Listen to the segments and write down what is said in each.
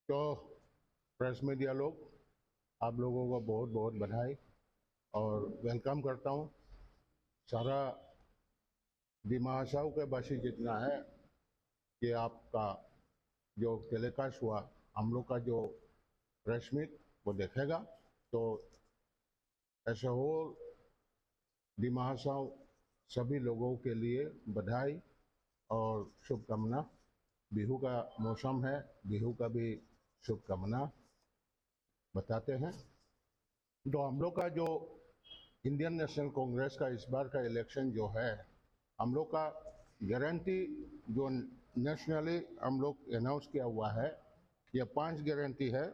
तो press media लोग, आप लोगों को बहुत बहुत बधाई और वेलकम करता हूँ। सारा दिमा हसाओ के बासी जितना है कि आपका जो टेलीकास्ट हुआ, हम लोग का जो प्रेस मीट वो देखेगा। तो ऐसे हो दिमा हसाओ सभी लोगों के लिए बधाई और शुभकामना। बिहू का मौसम है, बिहू का भी शुभकामना बताते हैं। तो हम लोग का जो इंडियन नेशनल कांग्रेस का इस बार का इलेक्शन जो है, हम लोग का गारंटी जो नेशनली हम लोग अनाउंस किया हुआ है, ये 5 गारंटी है।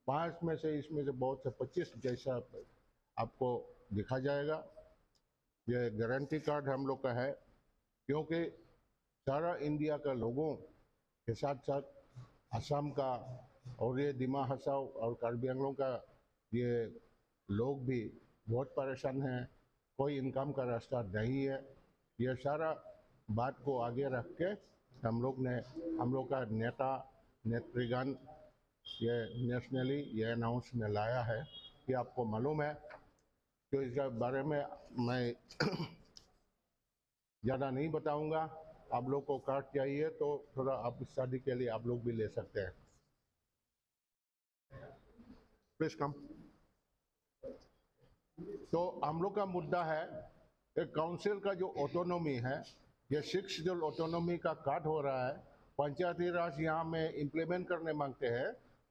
5 में से इसमें से बहुत से 25 जैसा आपको दिखा जाएगा। ये गारंटी कार्ड हम लोग का है, क्योंकि सारा इंडिया का लोगों के साथ साथ असम का और ये दिमा हसाओ और कार्बी आंगलों का ये लोग भी बहुत परेशान हैं। कोई इनकम का रास्ता नहीं है। ये सारा बात को आगे रख के हम लोग का नेतृगण ये नेशनली ये अनाउंस में लाया है कि आपको मालूम है। तो इसके बारे में मैं ज़्यादा नहीं बताऊंगा। आप लोग को कार्ड चाहिए तो थोड़ा आप स्टडी के लिए आप लोग भी ले सकते हैं। Please come. तो हम लोग का मुद्दा है एक काउंसिल का जो ऑटोनॉमी है, ये 6 शेड्यूल ऑटोनॉमी का काट हो रहा है। पंचायती राज यहाँ में इम्प्लीमेंट करने मांगते हैं,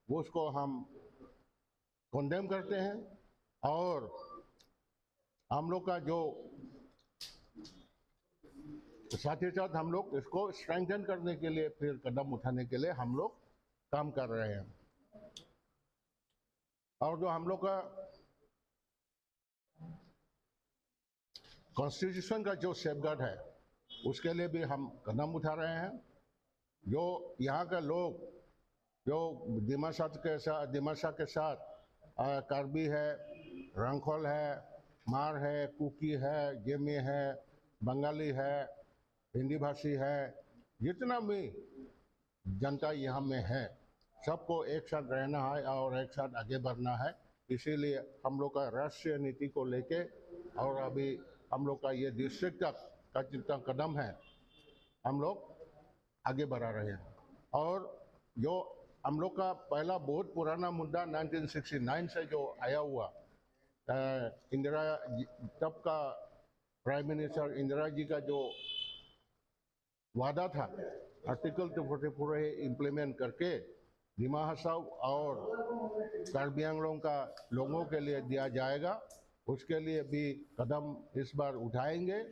वो उसको हम कंडेम करते हैं। और हम लोग का जो साथ ही साथ हम लोग इसको स्ट्रेंथन करने के लिए फिर कदम उठाने के लिए हम लोग काम कर रहे हैं। और जो हम लोग का कॉन्स्टिट्यूशन का जो सेफगार्ड है, उसके लिए भी हम कदम उठा रहे हैं। जो यहाँ का लोग जो दिमाशा के साथ कार्बी है, रंगखोल है, मार है, कुकी है, जेमी है, बंगाली है, हिंदी भाषी है, जितना भी जनता यहाँ में है, सबको एक साथ रहना है और एक साथ आगे बढ़ना है। इसीलिए हम लोग का राष्ट्रीय नीति को लेके और अभी हम लोग का ये डिस्ट्रिक्ट तक का जितना कदम है, हम लोग आगे बढ़ा रहे हैं। और जो हम लोग का पहला बहुत पुराना मुद्दा 1969 से जो आया हुआ, इंदिरा तब का प्राइम मिनिस्टर इंदिरा जी का जो वादा था, आर्टिकल 244 इम्प्लीमेंट करके दिमा हसाओ और कार्बी आंगलों का लोगों के लिए दिया जाएगा, उसके लिए भी कदम इस बार उठाएंगे।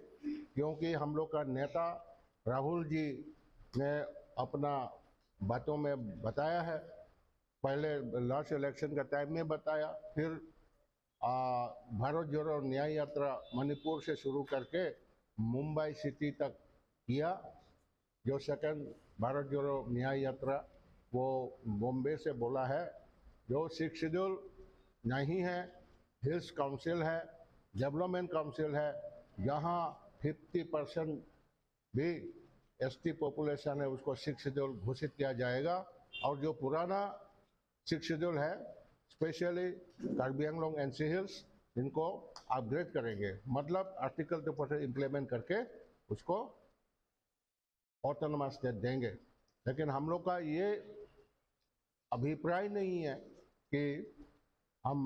क्योंकि हम लोग का नेता राहुल जी ने अपना बातों में बताया है, पहले लास्ट इलेक्शन का टाइम में बताया, फिर भारत जोड़ो न्याय यात्रा मणिपुर से शुरू करके मुंबई सिटी तक किया। जो सेकंड भारत जोड़ो न्याय यात्रा वो बॉम्बे से बोला है। जो 6 शेड्यूल नहीं है, हिल्स काउंसिल है, डेवलपमेंट काउंसिल है, जहाँ 50% भी एसटी पॉपुलेशन है, उसको 6 शेड्यूल घोषित किया जाएगा। और जो पुराना 6 शेड्यूल है, specially Karbi Anglong NC hills, इनको अपग्रेड करेंगे, मतलब आर्टिकल 240 इम्प्लीमेंट करके उसको ऑटोनोमस स्टेट देंगे। लेकिन हम लोग का ये अभिप्राय नहीं है कि हम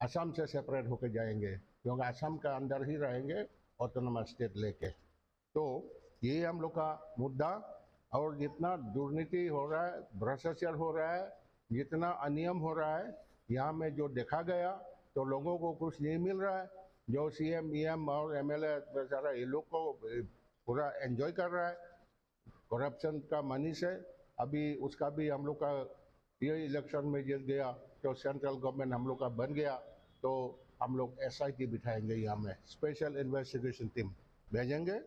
असम से सेपरेट होकर जाएंगे, क्योंकि असम का अंदर ही रहेंगे ऑटोनोमस स्टेट लेके। तो ये हम लोग का मुद्दा। और जितना दुर्नीति हो रहा है, भ्रष्टाचार हो रहा है, जितना अनियम हो रहा है यहाँ में जो देखा गया, तो लोगों को कुछ नहीं मिल रहा है। जो सीएम ईएम और एमएलए बेचारा ये लोग को पूरा एंजॉय कर रहा है करप्शन का मनी से। अभी उसका भी हम लोग का ये इलेक्शन में जीत गया तो सेंट्रल गवर्नमेंट हम लोग का बन गया, तो हम लोग एसआईटी बिठाएंगे, यहाँ में स्पेशल इन्वेस्टिगेशन टीम भेजेंगे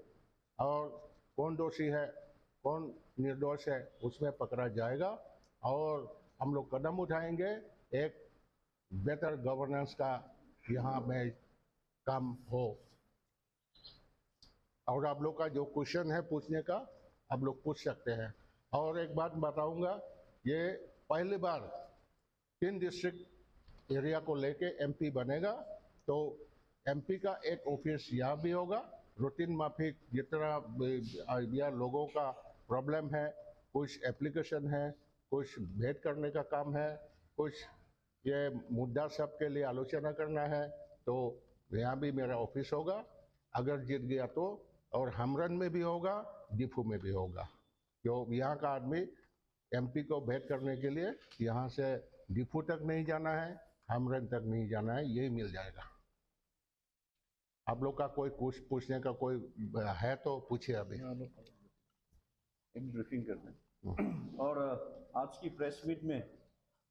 और कौन दोषी है कौन निर्दोष है उसमें पकड़ा जाएगा। और हम लोग कदम उठाएंगे एक बेहतर गवर्नेंस का यहाँ में काम हो। और आप लोग का जो क्वेश्चन है पूछने का, आप लोग पूछ सकते हैं। और एक बात बताऊंगा, ये पहली बार 3 डिस्ट्रिक्ट एरिया को लेके एमपी बनेगा, तो एमपी का एक ऑफिस यहाँ भी होगा। रूटीन माफिक जितना या लोगों का प्रॉब्लम है, कुछ एप्लीकेशन है, कुछ भेंट करने का काम है, कुछ ये मुद्दा सबके लिए आलोचना करना है, तो यहाँ भी मेरा ऑफिस होगा अगर जीत गया तो। और हमरन में भी होगा, डिफू में भी होगा। जो यहाँ का आदमी एमपी को भेंट करने के लिए यहाँ से डिफू तक नहीं जाना है, हमरन तक नहीं जाना है, यही मिल जाएगा। आप लोग का कोई कुछ पूछने का कोई है तो पूछिए अभी। एक ब्रीफिंग करते हैं। और आज की प्रेस मीट में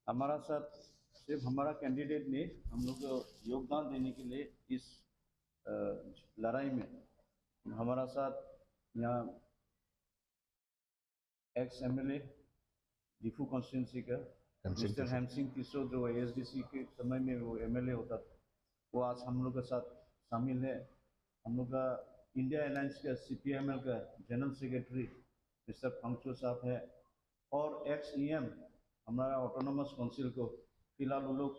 हमारा साथ सिर्फ हमारा कैंडिडेट ने हम लोग को योगदान देने के लिए इस लड़ाई में हमारा साथ यहाँ एक्स एमएलए डिफू कॉन्स्टिट्यूंसी का मिस्टर हेमसिंह किशोर, जो एएसडीसी के समय में वो एमएलए होता था, वो आज हम लोग के साथ शामिल है। हम लोग का इंडिया अलायंस का सीपीएमएल का जनरल सेक्रेटरी मिस्टर फंगचो साहब है, और एक्स ईएम हमारा ऑटोनोमस काउंसिल को फिलहाल वो लोग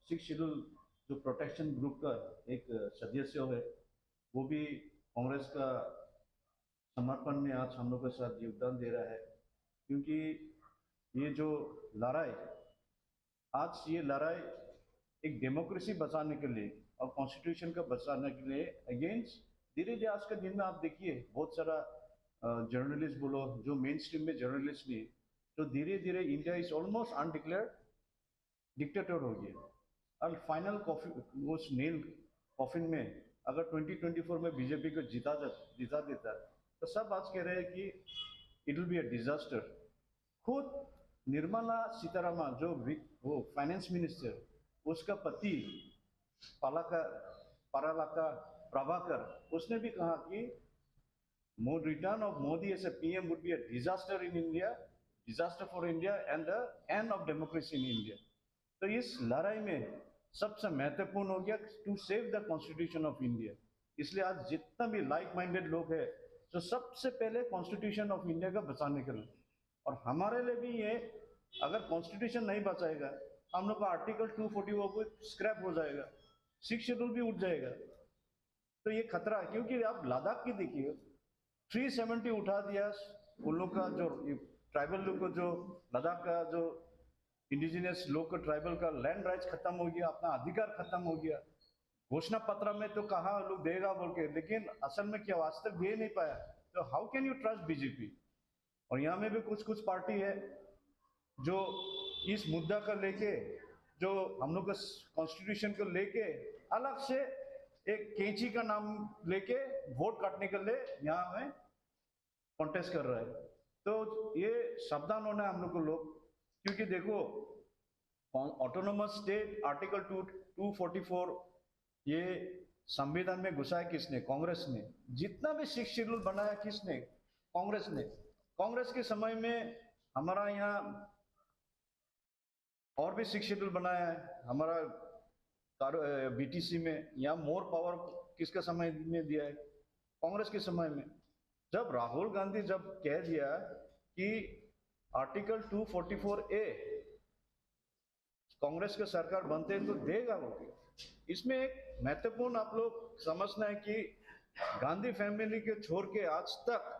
6 शेड्यूल जो प्रोटेक्शन ग्रुप का एक सदस्य है, वो भी कांग्रेस का समर्पण में आज हम लोग के साथ योगदान दे रहा है। क्योंकि ये जो लड़ाई आज ये लड़ाई एक डेमोक्रेसी बचाने के लिए और कॉन्स्टिट्यूशन का बचाने के लिए अगेंस्ट, धीरे धीरे आज के दिन में आप देखिए बहुत सारा जर्नलिस्ट बोलो, जो मेन स्ट्रीम में जर्नलिस्ट भी, तो धीरे धीरे India is almost undeclared dictator हो गया। और फाइनल उस नील कॉफिन में अगर 2024 में बीजेपी को जिता देता, तो सब आज कह रहे हैं कि it will be a disaster. खुद निर्मला सीतारामन जो वो फाइनेंस मिनिस्टर, उसका पति पारालाका प्रभाकर, उसने भी कहा कि return of Modi as a PM would be a disaster in India, disaster for India and the end of democracy in India. तो इस लड़ाई में सबसे महत्वपूर्ण हो गया to save the constitution of India. इसलिए आज जितना भी लाइक माइंडेड लोग हैं, तो सबसे पहले कॉन्स्टिट्यूशन ऑफ इंडिया का बचाने के लिए, और हमारे लिए भी ये, अगर कॉन्स्टिट्यूशन नहीं बचाएगा, हम लोग का आर्टिकल 240 को स्क्रैप हो जाएगा, 6 शेड्यूल भी उठ जाएगा। तो ये खतरा है। क्योंकि आप लद्दाख की देखिए, 370 उठा दिया उन लोग का, जो ट्राइबल लोग को, जो लद्दाख का जो इंडिजिनियस लोग का ट्राइबल का लैंड राइट्स खत्म हो गया, अपना अधिकार खत्म हो गया। घोषणा पत्र में तो कहा लोग देगा बोल के, लेकिन असल में क्या आज तक दे नहीं पाया। तो how can you trust BJP? और यहाँ में भी कुछ पार्टी है जो इस मुद्दा का लेके, जो हम लोग का कॉन्स्टिट्यूशन को लेके अलग से एक कैंची का नाम लेके वोट काटने के लिए यहाँ में कॉन्टेस्ट कर रहा है। तो ये सावधान होना है हम लोग को लोग। क्योंकि देखो, ऑटोनोमस स्टेट आर्टिकल 244 ये संविधान में घुसाया किसने? कांग्रेस ने। जितना भी 6 शेड्यूल बनाया किसने? कांग्रेस ने। कांग्रेस के समय में हमारा यहाँ और भी 6 शेड्यूल बनाया है हमारा बीटीसी में। यहाँ मोर पावर किसके समय में दिया है? कांग्रेस के समय में। जब राहुल गांधी जब कह दिया कि आर्टिकल 244A कांग्रेस के सरकार बनते हैं तो देगा वो। इसमें एक महत्वपूर्ण आप लोग समझना है कि गांधी फैमिली के छोड़ के आज तक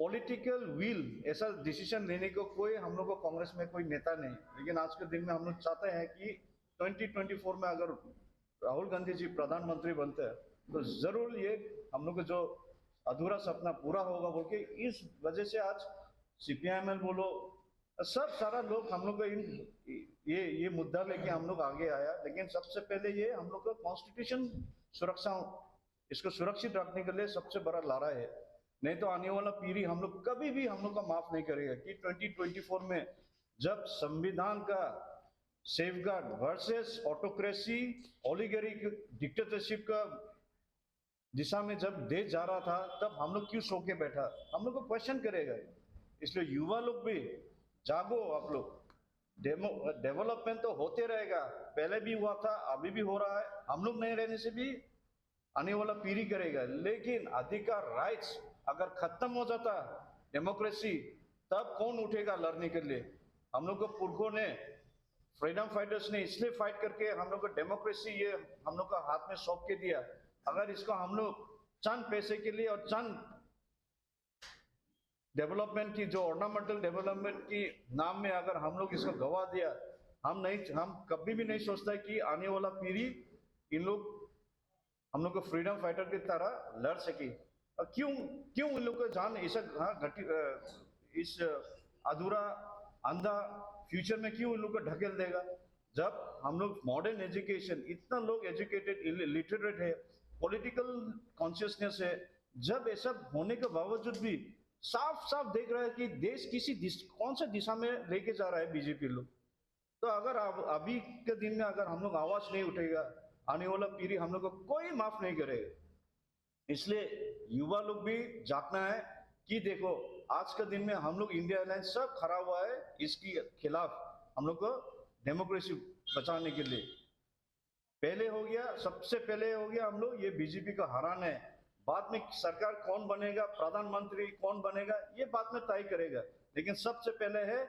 पॉलिटिकल विल, ऐसा डिसीजन लेने को कोई हम लोग को कांग्रेस में कोई नेता नहीं। लेकिन आज के दिन में हम लोग चाहते हैं कि 2024 में अगर राहुल गांधी जी प्रधानमंत्री बनते हैं तो जरूर ये हम लोग का जो अधूरा सपना पूरा होगा बोल के, इस वजह से आज सीपीआईएमएल बोलो, सब सारा लोग हम लोग का ये मुद्दा लेके हम लोग आगे आया। लेकिन सबसे पहले ये हम लोग का कॉन्स्टिट्यूशन सुरक्षा, इसको सुरक्षित रखने के लिए सबसे बड़ा लड़ाई है। नहीं तो आने वाला पीढ़ी हम लोग कभी भी हम लोग का माफ नहीं करेगा कि 2024 में जब संविधान का सेफगार्ड वर्सेस ऑटोक्रेसी, ओलिगरी, डिक्टेटरशिप का दिशा में जब देश जा रहा था, तब हम लोग क्यों सो के बैठा? हम लोग को क्वेश्चन करेगा। इसलिए युवा लोग भी जागो, आप लोग। डेवलपमेंट तो होते रहेगा, पहले भी हुआ था, अभी भी हो रहा है। हम लोग नहीं रहने से भी आने वाला पीढ़ी करेगा। लेकिन अधिकार, राइट्स अगर खत्म हो जाता, डेमोक्रेसी, तब कौन उठेगा लड़ने के लिए? हम लोग को पुरखों ने, फ्रीडम फाइटर्स ने इसलिए फाइट करके हम लोग को डेमोक्रेसी ये हम लोग का हाथ में सौंप के दिया। अगर इसको हम लोग चंद पैसे के लिए और चंद डेवलपमेंट की, जो ऑर्नामेंटल डेवलपमेंट की नाम में अगर हम लोग इसको गवा दिया, हम कभी भी नहीं सोचता कि आने वाला पीढ़ी इन लोग हम लोग को फ्रीडम फाइटर की तरह लड़ सके। और क्यों क्यों इन लोग को जान ऐसा इस अधूरा अंधा फ्यूचर में क्यों इन लोग को ढकेल देगा? जब हम लोग मॉडर्न एजुकेशन, इतना लोग एजुकेटेड लिटरेट है, पॉलिटिकल कॉन्शियसनेस है, जब ऐसा होने के बावजूद भी साफ साफ देख रहा है कि देश कौन सा दिशा में लेके जा रहा है बीजेपी लोग। तो अगर अभी के दिन में अगर हम लोग आवाज नहीं उठेगा, आने वाला पीढ़ी हम लोग को कोई माफ नहीं करेगा। इसलिए युवा लोग भी जागना है कि देखो आज के दिन में हम लोग इंडिया अलायंस सब खड़ा हुआ है इसकी खिलाफ, हम लोग को डेमोक्रेसी बचाने के लिए। पहले हो गया, सबसे पहले हो गया हम लोग ये बीजेपी का हराना है। बाद में सरकार कौन बनेगा, प्रधानमंत्री कौन बनेगा, ये बाद में तय करेगा। लेकिन सबसे पहले है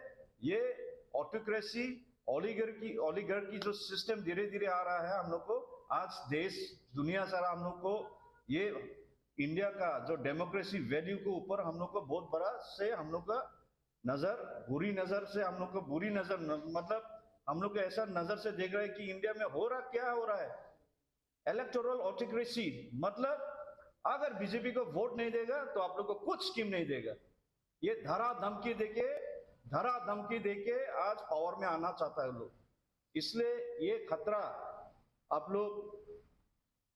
ये ऑटोक्रेसी, ओलिगार्की जो सिस्टम धीरे धीरे आ रहा है हम लोग को, आज देश दुनिया सारा हम लोग को ये इंडिया का जो डेमोक्रेसी वैल्यू के ऊपर हम लोग को बहुत बड़ा से हम लोग का नजर, बुरी नजर से हम लोग को बुरी नजर, मतलब हम लोग को ऐसा नजर से देख रहे हैं कि इंडिया में क्या हो रहा है, इलेक्टोरल ऑटोक्रेसी। मतलब अगर बीजेपी को वोट नहीं देगा तो आप लोग को कुछ स्कीम नहीं देगा। ये धरा धमकी देके आज पावर में आना चाहता है लोग। इसलिए ये खतरा आप लोग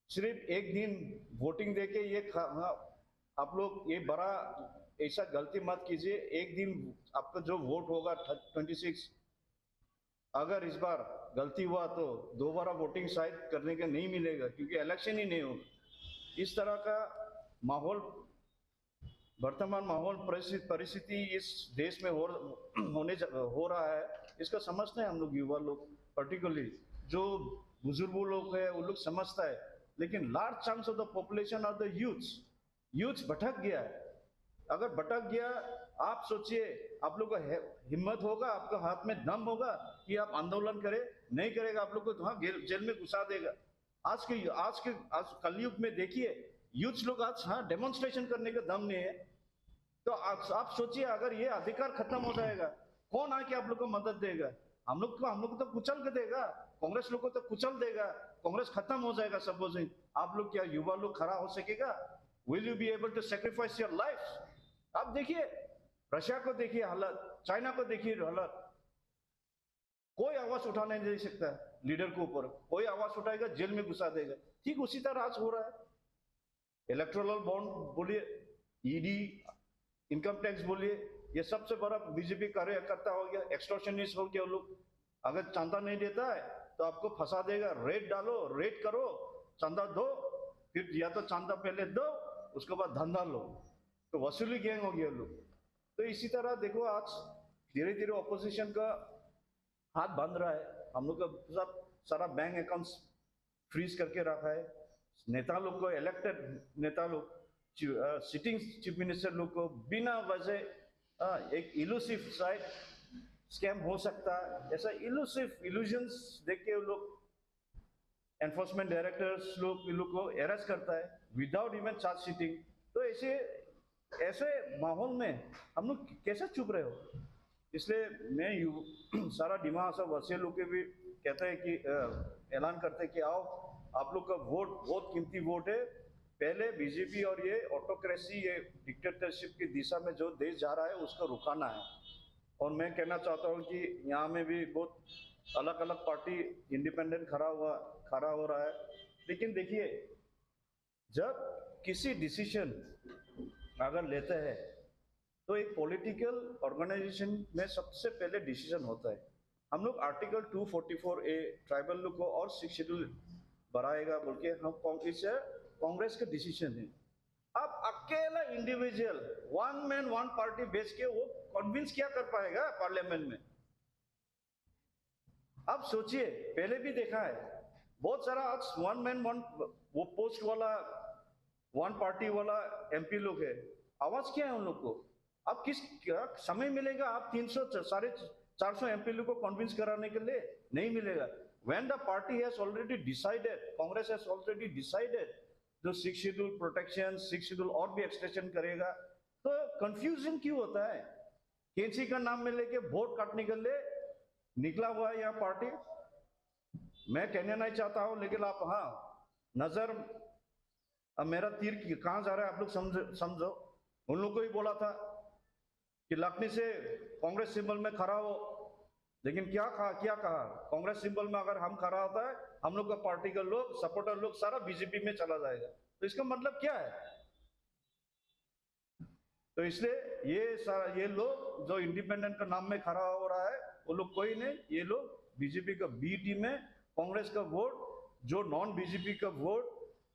सिर्फ एक दिन वोटिंग देके आप लोग ये बड़ा ऐसा गलती मत कीजिए। एक दिन आपका जो वोट होगा 26, अगर इस बार गलती हुआ तो दोबारा वोटिंग शायद करने का नहीं मिलेगा, क्योंकि इलेक्शन ही नहीं होगा। इस तरह का माहौल, वर्तमान माहौल परिस्थिति इस देश में हो रहा है, इसका समझते हैं हम लोग युवा लोग, पर्टिकुलरली जो बुजुर्ग लोग है वो लोग समझता है। लेकिन large chunks of the population of the youth भटक गया है। अगर भटक गया, आप सोचिए आप लोग को हिम्मत होगा, आपके हाथ में दम होगा कि आप आंदोलन करें? नहीं करेगा, आप लोग को वहां जेल में घुसा देगा। आज कलयुग में देखिए यूथ लोग आज डेमोन्स्ट्रेशन करने का दम नहीं है। तो आप सोचिए अगर ये अधिकार खत्म हो जाएगा, कौन आके आप लोग को मदद देगा? हम लोग को तो कुचल के देगा, कांग्रेस लोग को तो कुचल देगा, कांग्रेस खत्म हो जाएगा सपोजिंग। आप लोग क्या युवा लोग खड़ा हो सकेगा? Will you be able to sacrifice your life? आप देखिए रशिया को देखिए हालत, चाइना को देखिए हालत, कोई आवाज उठाने नहीं सकता लीडर के ऊपर, कोई आवाज उठाएगा जेल में घुसा देगा। ठीक उसी तरह आज हो रहा है। इलेक्टोरल बॉन्ड बोलिए, ईडी, इनकम टैक्स बोलिए, ये सबसे बड़ा बीजेपी कार्यकर्ता हो गया, एक्सटॉर्शनिस्ट हो गया। वो लोग अगर चंदा नहीं देता है तो आपको फंसा देगा, रेट डालो, रेट करो, चंदा दो, फिर या तो चंदा पहले दो उसके बाद धंधा लो, तो वसूली गैंग हो गया लोग। तो इसी तरह देखो आज धीरे धीरे ऑपोजिशन का हाथ बांध रहा है। हम लोग का सब सारा बैंक अकाउंट्स फ्रीज करके रखा है। नेता लोग को, इलेक्टेड नेता लोग, सिटिंग चीफ मिनिस्टर लोग को बिना वजह एक इलूसिव साइड स्कैम हो सकता है, ऐसा इल्यूजन्स देख के वो लोग, एनफोर्समेंट डायरेक्टर्स लोग को अरेस्ट करता है विदाउट इवन चार्ज शीटिंग। तो ऐसे माहौल में हम लोग कैसे चुप रहे हो? इसलिए मैं सारा दिमाग सब वसीय लोग के भी कहते हैं कि ऐलान करते हैं कि आओ आप लोग का वोट बहुत कीमती वोट है। पहले बीजेपी और ये ऑटोक्रेसी, ये डिक्टेटरशिप की दिशा में जो देश जा रहा है उसको रुकाना है। और मैं कहना चाहता हूँ कि यहाँ में भी बहुत अलग अलग पार्टी इंडिपेंडेंट खड़ा हो रहा है। लेकिन देखिए जब किसी डिसीजन अगर लेते हैं तो एक पॉलिटिकल ऑर्गेनाइजेशन में सबसे पहले डिसीजन होता है। हम लोग आर्टिकल 244A ट्राइबल लोग को और 6 शेड्यूल बढ़ाएगा बोल के हम कांग्रेस का डिसीजन है। अब अकेला individual, one man one party बेच के वो कन्विंस क्या कर पाएगा पार्लियामेंट में? अब सोचिए, पहले भी देखा है बहुत सारा आज वन मैन वन वो पोस्ट वाला वन पार्टी वाला एमपी लोग है। आवाज क्या है उन लोग को? अब किस समय मिलेगा? आप 400 एमपी को कन्विंस कराने के लिए नहीं मिलेगा। When the party has already decided, Congress has already decided जो 6 शेड्यूल प्रोटेक्शन, 6 शेड्यूल और भी एक्सटेंशन करेगा, तो कंफ्यूजन क्यों होता है? केसी का नाम में लेके वोट काटने के लिए निकला हुआ है यह पार्टी। मैं कहना नहीं चाहता हूं, लेकिन आप हाँ नजर, अब मेरा तीर कहां जा रहा है आप लोग समझो। उन लोगों को ही बोला था कि लखनी से कांग्रेस सिंबल में खड़ा हो, लेकिन क्या कहा कांग्रेस सिंबल में अगर हम खड़ा होता है, हम लोग का पार्टी का लोग, सपोर्टर लोग सारा बीजेपी में चला जाएगा। तो इसका मतलब क्या है? तो इसलिए ये लोग जो इंडिपेंडेंट का नाम में खड़ा हो रहा है, वो लोग कोई नहीं, ये लोग बीजेपी का बी टीम है। कांग्रेस का वोट, जो नॉन बीजेपी का वोट,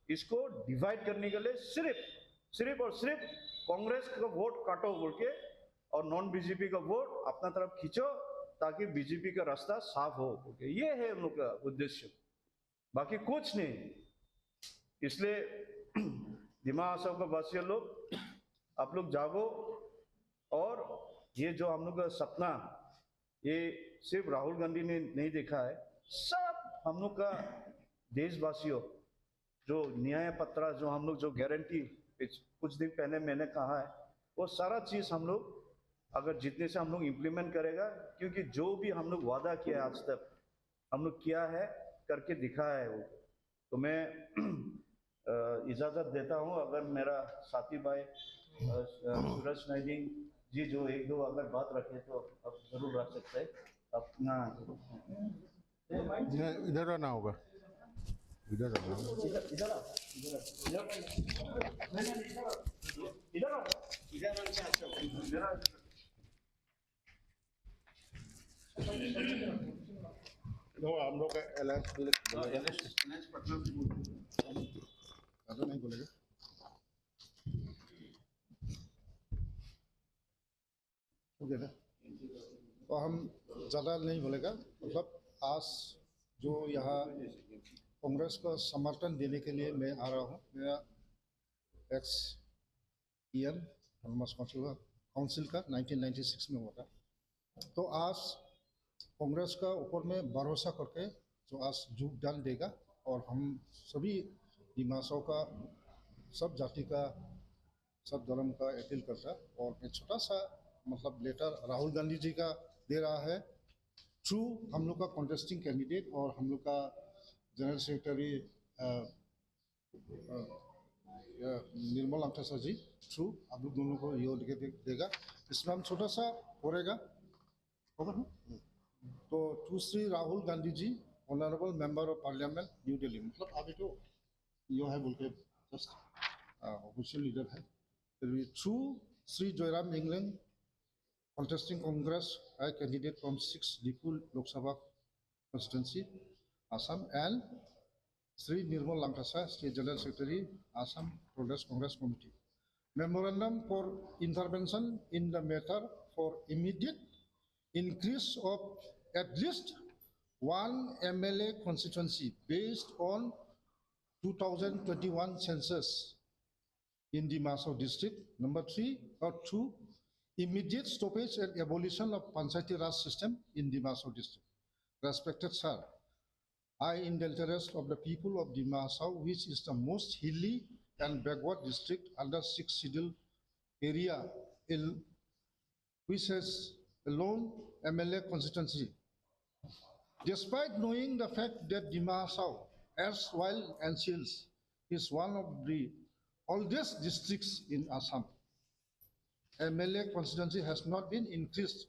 इसको डिवाइड करने के लिए सिर्फ और सिर्फ कांग्रेस का वोट काटो बोल के और नॉन बीजेपी का वोट अपना तरफ खींचो, ताकि बीजेपी का रास्ता साफ हो। ये है उन लोग का उद्देश्य, बाकी कुछ नहीं। इसलिए दिमाग सबका वासियों लोग, आप लोग जागो, और ये जो हम लोग का सपना, ये सिर्फ राहुल गांधी ने नहीं देखा है, सब हम लोग का देशवासियों, जो न्याय पत्र, जो हम लोग जो गारंटी कुछ दिन पहले मैंने कहा है, वो सारा चीज हम लोग अगर जितने से हम लोग इम्प्लीमेंट करेगा, क्योंकि जो भी हम लोग वादा किया है आज तक, हम लोग किया है, करके दिखा है वो। तो मैं इजाजत देता हूं। अगर मेरा साथी भाई सूरज नाइडिंग जी जो एक दो अगर बात रखे तो अब जरूर रख सकते हैं अपना। इधर आना होगा, इधर आना होगा। तो हम लोग का अलायंस नहीं बोलेगा। तो हम ज़्यादा नहीं बोलेगा, मतलब आज जो यहाँ कांग्रेस को समर्थन देने के लिए मैं आ रहा हूँ। मेरा एक्स ईयर काउंसिल का 1996 में हुआ था। तो आज कांग्रेस का ऊपर में भरोसा करके जो आज योगदान देगा, और हम सभी दिमागों का, सब जाति का, सब धर्म का अपील करता। और एक छोटा सा मतलब लेटर राहुल गांधी जी का दे रहा है, थ्रू हम लोग का कॉन्टेस्टिंग कैंडिडेट और हम लोग का जनरल सेक्रेटरी निर्मल लंकेश जी, थ्रू आप लोग दोनों को ये देगा। इसमें हम छोटा सा पढ़ेगा, होगा ना? तो to Shri Rahul Gandhi ji, honourable member of Parliament New Delhi, मतलब अभी तो यो है बोल के जस्ट ऑफिशियल लीडर है। Through Shri Jairam England, contesting Congress, a candidate from 6 Dipul Lok Sabha constituency, Assam, and Sri Nirmal Lankasa, State General Secretary, Assam Progress Congress Committee. Memorandum for intervention in the matter for immediate increase of at least one MLA constituency based on 2021 census in the Dimashao district. Number 2, immediate stoppage and abolition of Panchayati Raj system in Dimashao district. Respected sir, I, in the interest of the people of Dimashao, which is the most hilly and backward district under 6 schedule area, which has a lone MLA constituency, despite knowing the fact that Dimashao, erstwhile ancients, is one of the oldest districts in Assam, MLA constituency has not been increased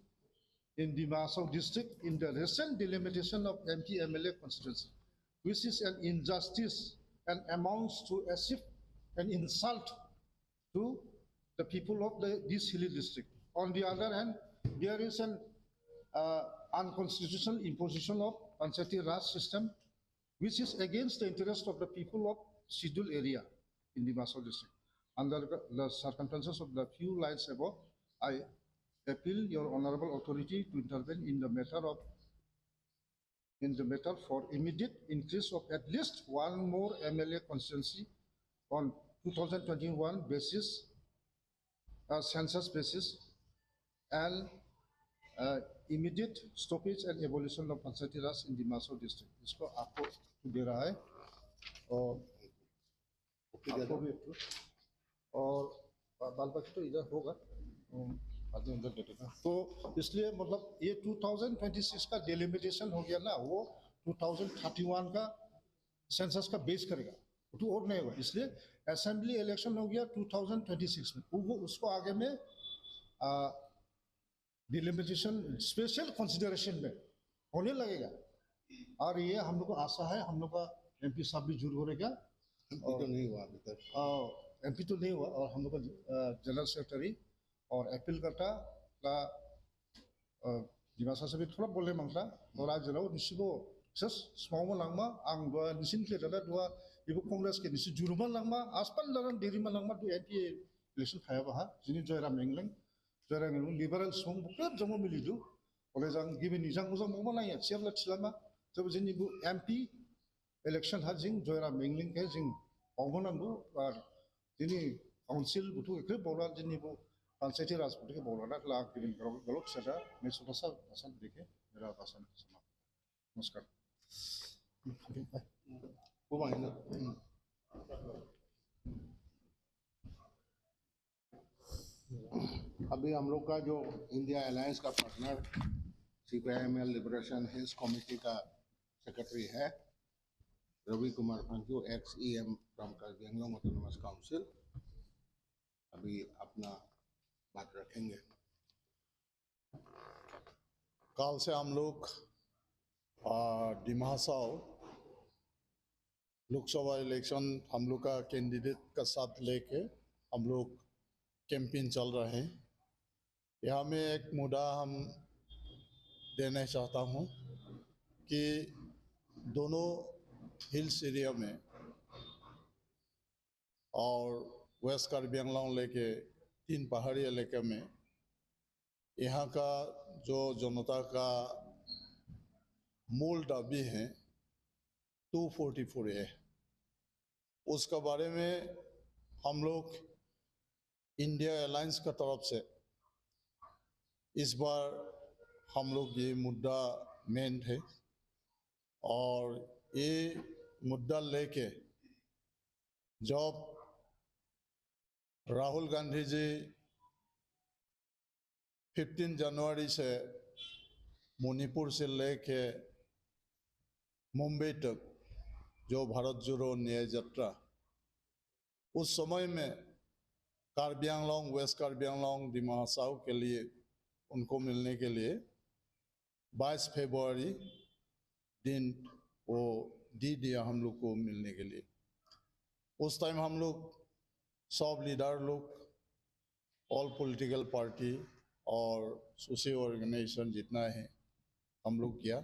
in Dimashao district in the recent delimitation of MP MLA constituency, which is an injustice and amounts to as if an insult to the people of this hilly district. On the other hand, there is an unconstitutional imposition of Panchayati Raj system, which is against the interest of the people of scheduled area in Dimashao district. Under the circumstances of the few lines above, I appeal your honorable authority to intervene in the matter for immediate increase of at least one more MLA constituency on 2021 basis, census basis, and immediate stoppage and evolution of panchayati raj in Dima Hasao district, इसको आपको दे रहा है और आपको भी और बाल बाकी तो इधर होगा बाद में उधर दे देना। तो इसलिए मतलब ये 2026 का डिलिमिटेशन हो गया ना, वो 2031 का सेंसस का बेस करेगा, तो और नहीं होगा। इसलिए असेंबली इलेक्शन हो गया 2026 में, वो उसको आगे में डिलिमिटेशन स्पेशल कंसिडरेशन में होने लगेगा। और ये हम लोग को आशा है, हम लोग का एमपी साहब भी जुड़ करेगा। एमपी तो नहीं हुआ अभी तक, एमपी तो नहीं हुआ, और हम लोग का जनरल सेक्रेटरी और अपील करता ला दिमासा से भी थोड़ा बोले मांगता और आज जलाओ निश्चितो सस स्माउमा लांगमा आंग दो निश्चिन के दादा दो इबो कांग्रेस के निश्चित जुरुमा लांगमा आसपाल लरन देरीमा लांगमा दो एमपी इलेक्शन खाया बहा जिनी जयराम मेंगलें लिबरल सम बुकत जमो मिलिदु बोले जां गिबि निजां मोजां ममा लाया सेबला थिलामा जब जिनि बु एमपी इलेक्शन हा जिं जयराम मेंगलें के जिं पावनांगु और जिनि काउंसिल बुथु एकरे बौला जिनि बु पंचायती राज बुथु के बौला ला गिबिन गलक सदा ने सदसा आसान देखे मेरा आसान समा नमस्कार। वो मायने अभी हम लोग का जो इंडिया अलायंस का partner CPIML liberation hills committee का सेक्रेटरी है Ravi Kumar Phangcho, ex-EM from Karbi Anglong autonomous council, अभी अपना बात रखेंगे। कल से हम लोग डिमा हासाओ लोकसभा इलेक्शन हम लोग का कैंडिडेट का साथ लेके हम लोग कैंपेन चल रहे हैं। यहाँ में एक मुद्दा हम देना चाहता हूँ कि दोनों हिल्स एरिया में और वेस्ट कार्बी आंगलोंग लेके 3 पहाड़ी इलाके में यहाँ का जो जनता का मूल दाबी है 244 है, उसका बारे में हम लोग इंडिया अलायंस का तरफ से इस बार हम लोग ये मुद्दा मेन है और ये मुद्दा लेके जब राहुल गांधी जी 15 जनवरी से मणिपुर से लेके मुंबई तक जो भारत जोड़ो न्याय यात्रा, उस समय में कार्बी आंगलोंग, वेस्ट कार्बी आंगलोंग, डिमा हासाओ के लिए उनको मिलने के लिए 22 फरवरी दिन वो दी दिया हम लोग को मिलने के लिए। उस टाइम हम लोग सब लीडर लोग, ऑल पॉलिटिकल पार्टी और सोशल ऑर्गेनाइजेशन जितना है हम लोग किया।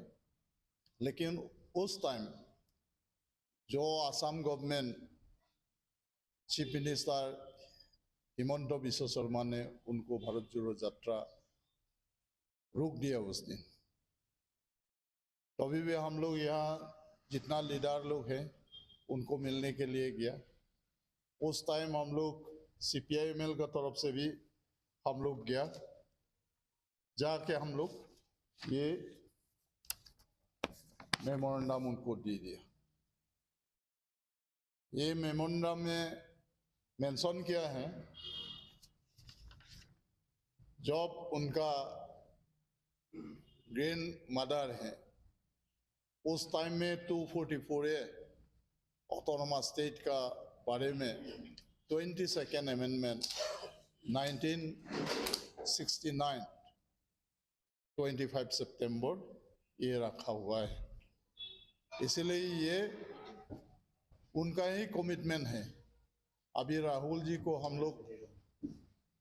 लेकिन उस टाइम जो Assam government chief minister Himanta Biswa Sharma ने उनको भारत जोड़ो यात्रा रोक दिया उस दिन। तभी भी हम लोग यहाँ जितना लीडर लोग हैं उनको मिलने के लिए गया। उस टाइम हम लोग CPIML का तरफ से भी हम लोग गया, जाके हम लोग ये मेमोरेंडम उनको दे दिया। ये मेमोरेंडम में मेंशन किया है जब उनका ग्रैंड मदर है उस टाइम में 244 ऑटोनोमस स्टेट का बारे में 22nd अमेंडमेंट 1969 25 सितंबर ये रखा हुआ है। इसलिए ये उनका ही कमिटमेंट है। अभी राहुल जी को हम लोग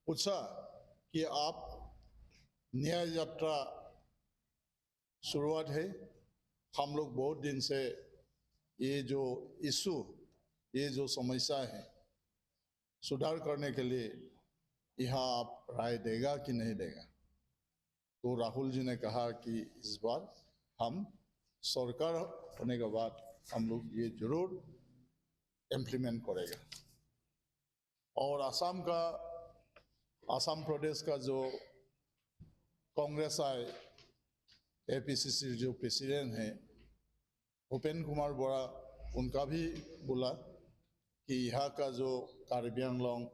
पूछा कि आप न्याय यात्रा शुरुआत है, हम लोग बहुत दिन से ये जो इशू, ये जो समस्या है सुधार करने के लिए यहाँ आप राय देगा कि नहीं देगा। तो राहुल जी ने कहा कि इस बार हम सरकार होने के बाद हम लोग ये जरूर इम्प्लीमेंट करेगा। और आसाम प्रदेश का जो कांग्रेस आए एपीसीसी जो प्रेसिडेंट हैं भूपेन कुमार बोरा, उनका भी बोला कि यहाँ का जो कार्बी आंगलोंग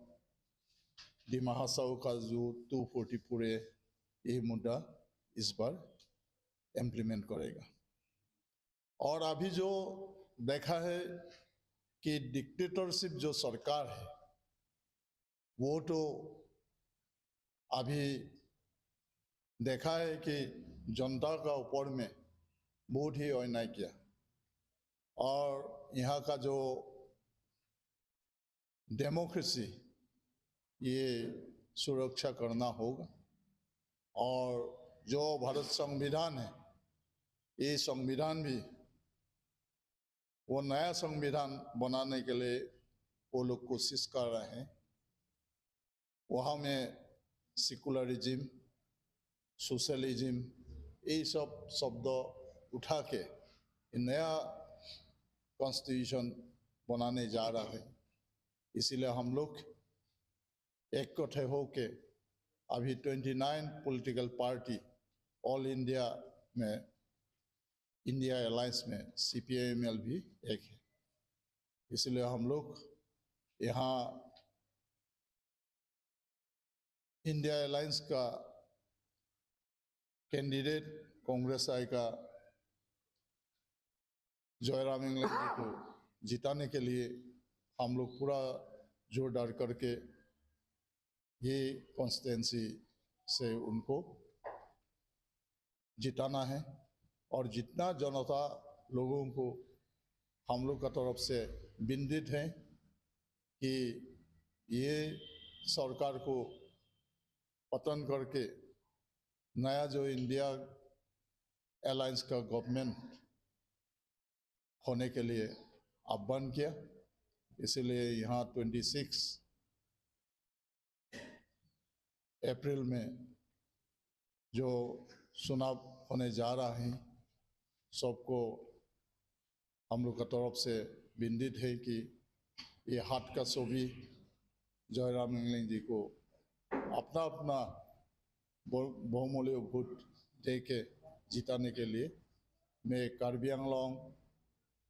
डिमा हासाओ का जो 244 है ये मुद्दा इस बार इम्प्लीमेंट करेगा। और अभी जो देखा है कि डिक्टेटरशिप जो सरकार है वो तो अभी देखा है कि जनता का ऊपर में बहुत ही अन्याय किया, और यहाँ का जो डेमोक्रेसी ये सुरक्षा करना होगा। और जो भारत संविधान है ये संविधान भी वो नया संविधान बनाने के लिए वो लोग कोशिश कर रहे हैं। वहाँ में सेकुलरिज्म, सोशलिज्म ये सब शब्द उठा के नया कॉन्स्टिट्यूशन बनाने जा रहा है। इसीलिए हम लोग इकट्ठे होके अभी 29 पॉलिटिकल पार्टी ऑल इंडिया में, इंडिया अलायंस में CPIML भी एक है। इसलिए हम लोग यहाँ इंडिया अलायंस का कैंडिडेट कांग्रेस आई का जयराम इंगलैंड जी को जिताने के लिए हम लोग पूरा जोर डाल करके ये कॉन्स्टिट्यूंसी से उनको जिताना है। और जितना जनता लोगों को हम लोग का तरफ से विनम्र है कि ये सरकार को पतन करके नया जो इंडिया अलायंस का गवर्नमेंट होने के लिए आह्वान किया। इसलिए यहाँ 26 अप्रैल में जो चुनाव होने जा रहा है, सबको हम लोग का तरफ से विनम्र है कि ये हाथ का सभी जयराम इंगलैंड जी को अपना अपना बहुमूल्य वोट दे के जिताने के लिए मैं कार्बी आंगलोंग,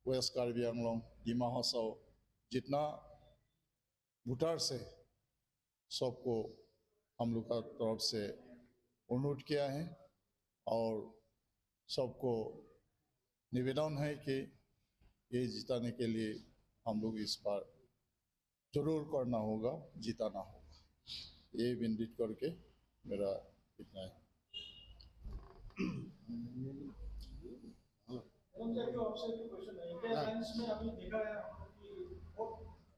वेस्ट कार्बी आंगलोंग, डिमा हासाओ जितना वोटर्स है सबको हम लोग का तरफ से अनुरोध किया है। और सबको निवेदन है कि ये जिताने के लिए हम लोग इस बार जरूर करना होगा, जिताना होगा। ये विनती करके मेरा इतना है। आपसे एक क्वेश्चन है, इंडिया अलायंस में अभी देखा है कि वो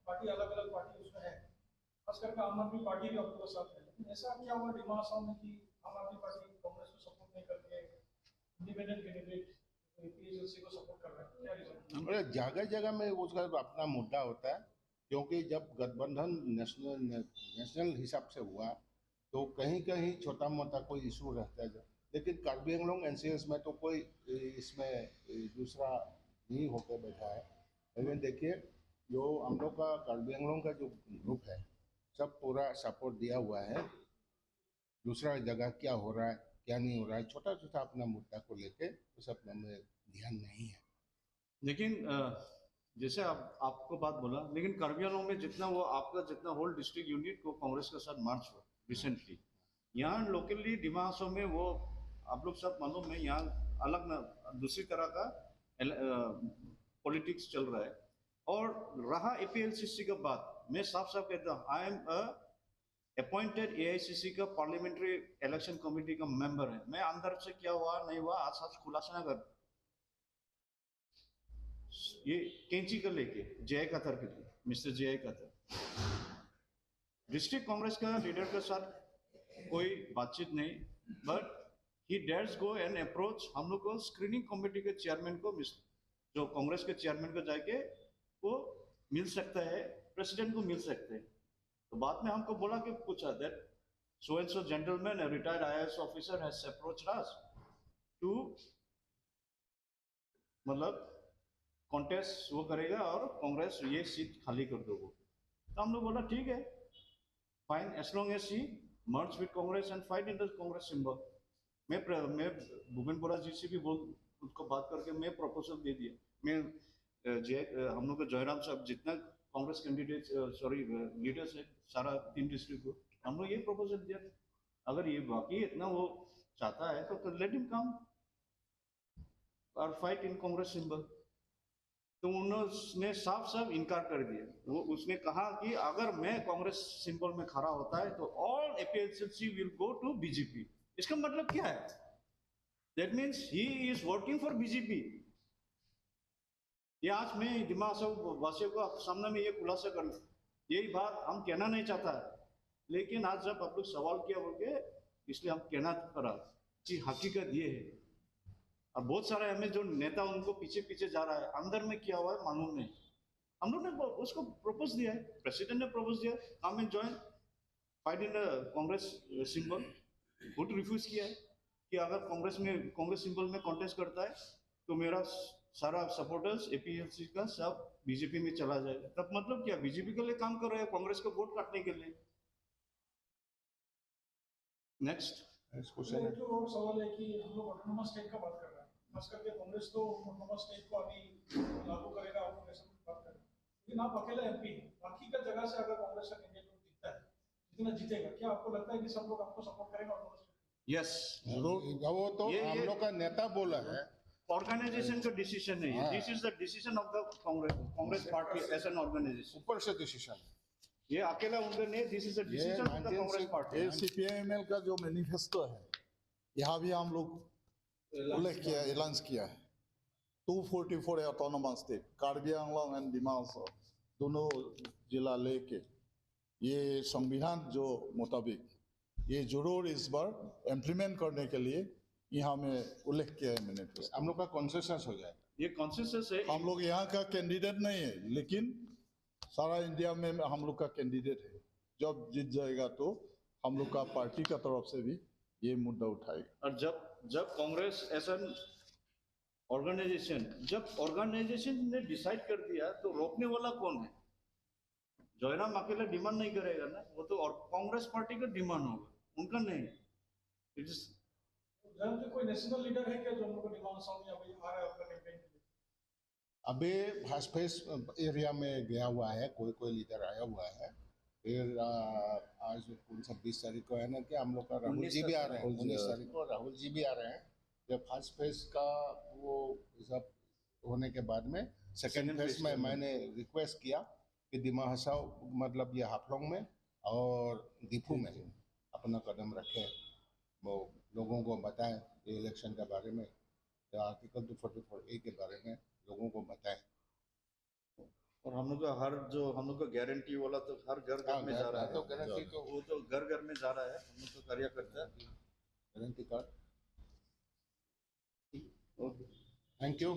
पार्टी अलग-अलग पार्टी उसमें है, खास करके आम आदमी पार्टी भी आपके साथ है, लेकिन ऐसा क्या हुआ डिमा हासाओ में कि आम आदमी पार्टी कांग्रेस को सपोर्ट नहीं करके इंडिपेंडेंट कैंडिडेट पीएसएलसी को सपोर्ट कर रहा है, क्या रीजन? जगह जगह में उसका अपना मुद्दा होता है, क्योंकि जब गठबंधन नेशनल हिसाब से हुआ तो कहीं कहीं छोटा मोटा कोई इशू रहता है, लेकिन कार्बी आंगलोंग NCS में तो कोई इसमें दूसरा नहीं होकर बैठा है। लेकिन देखिए जो हम लोग का कार्बी आंगलोंग का जो ग्रुप है सब पूरा सपोर्ट दिया हुआ है। दूसरा जगह क्या हो रहा है क्या नहीं हो रहा है, छोटा छोटा अपना मुद्दा को लेके तो सब में ध्यान नहीं है। लेकिन जैसे आपको बात बोला, लेकिन कार्बी आंगलोंग में जितना वो आपका जितना होल डिस्ट्रिक्ट यूनिट को कांग्रेस के साथ मार्च हुआ रिसेंटली, यहाँ लोकली डिमा हासाओ में वो आप लोग सब मालूम है यहाँ अलग न दूसरी तरह का पॉलिटिक्स चल रहा है। और रहा APLCC का बात, मैं साफ साफ कहता हूँ आई एम अपॉइंटेड AICC का पार्लियामेंट्री इलेक्शन कमेटी का मेंबर है। मैं अंदर से क्या हुआ नहीं हुआ आज आज खुलासा ना कर, ये कैंची का लेके जय कतर के लिए मिस्टर जय कतर डिस्ट्रिक्ट कांग्रेस का लीडर के साथ कोई बातचीत नहीं, but he dares go and approach हम लोग को स्क्रीनिंग कमेटी के चेयरमैन को, जो कांग्रेस के चेयरमैन को जाके वो मिल सकता है, प्रेसिडेंट को मिल सकते हैं। तो बाद में हमको बोला कि पूछा that so and so gentleman, a retired IAS officer has approached us to मतलब कॉन्टेस्ट वो करेगा और कांग्रेस ये सीट खाली कर दो। तो हम लोग बोला ठीक है fine, as long as he merge with Congress and fight in the Congress symbol. मैं भूपेंद्र जी से भी उनको बात करके मैं प्रपोजल दे दिया। मैं हम लोग का जयराम साहब जितना कांग्रेस कैंडिडेट लीडर्स है सारा 3 डिस्ट्रिक्ट को, हम लोग ये प्रपोजल दिया, अगर ये वाकई इतना वो चाहता है तो लेट हिम कम और फाइट इन कांग्रेस सिंबल। तो उन्होंने साफ साफ इनकार कर दिया। वो उसने कहा कि अगर मैं कांग्रेस सिंबल में खड़ा होता है तो all APLC will go to BJP. इसका मतलब क्या है? That means he is working for BJP. ये आज मैं दिमाग वासियों को सामने में ये खुलासा कर, यही बात हम कहना नहीं चाहता है, लेकिन आज जब आप लोग सवाल किया बोल के इसलिए हम कहना पड़ा कि हकीकत ये है। और बहुत सारे हमें जो नेता उनको पीछे पीछे जा रहा है, अंदर में क्या हुआ है मालूम नहीं। हम लोग ने उसको प्रपोज दिया है, प्रेसिडेंट ने प्रपोज दिया, come and join fight in Congress symbol. Vote refuse किया है कि अगर कांग्रेस सिंबल में कॉन्टेस्ट करता है तो मेरा सारा सपोर्टर्स एपीएलसी का सब बीजेपी में चला जाएगा। तब मतलब क्या, बीजेपी के लिए काम कर रहे हैं, कांग्रेस का वोट काटने के लिए। नेक्स्ट एक और सवाल है कि हम लोग ऑटोनोमस स्टेट का बात कर रहे हैं, खास करके कांग्रेस तो ऑटोनोमस स्टेट को अभी लागू करेगा, आप ऐसा कुछ बात कर रहे हैं, लेकिन आप अकेला एमपी हैं, बाकी का जगह से अगर कांग्रेस का कैंडिडेट जीतता है, जितना जीतेगा, क्या आपको लगता है कि सब लोग आपको सपोर्ट करेंगे ऑटोनोमस स्टेट? यस, वो तो हम लोग का नेता बोला है, ऑर्गेनाइजेशन का डिसीजन है। This is the decision of the Congress party as an organisation. ऊपर से डिसीजन, ये अकेला उनका नहीं, this is the decision of the Congress party. ये सीपीआईएमएल का जो मैनिफेस्टो है, यहाँ भी हम लोग उल्लेख किया, ऐलान किया है 244 autonomous state, Karbi Anglong and Dima Hasao दोनों जिला लेके ये संविधान जो मुताबिक ये जरूर इस बार इम्प्लीमेंट करने के लिए यहाँ में उल्लेख किया है मैनिफेस्टो। हम लोग का कॉन्सेंसस हो जाएगा। ये कॉन्सेंसस है। हम लोग यहाँ का कैंडिडेट नहीं है, लेकिन सारा इंडिया में हम लोग का कैंडिडेट है। जब जीत जाएगा तो हम लोग का पार्टी का तरफ से भी ये मुद्दा उठाएगा। और जब कांग्रेस एज एन ऑर्गेनाइजेशन ने डिसाइड कर दिया तो रोकने वाला कौन है? जयराम अकेला डिमांड नहीं करेगा ना, वो तो कांग्रेस पार्टी का डिमांड होगा, उनका नहीं। इट इज कोई नेशनल लीडर है क्या जो उनको डिमांड सॉन्ग या भाई आ रहा है आपका कैंपेन के लिए? अभी भाजपेस एरिया में गया हुआ है, कोई लीडर आया हुआ है। फिर आज 26 तारीख को है ना कि हम लोग का राहुल जी भी आ रहे हैं, 19 तारीख को राहुल जी भी आ रहे हैं। जब फर्स्ट फेज का वो सब होने के बाद में सेकेंड फेज में मैंने रिक्वेस्ट किया कि दिमा हसाओ मतलब ये हाफलोंग में और दीपू में अपना कदम रखें, वो लोगों को बताएं ये इलेक्शन के बारे में, आर्टिकल 244A के बारे में लोगों को बताएं। और हम लोग का हम लोग का गारंटी वाला तो हर घर में जा रहा है, तो गारंटी तो वो तो घर में जा रहा है, हम लोग तो कार्यकर्ता है guarantee card. Okay. Thank you.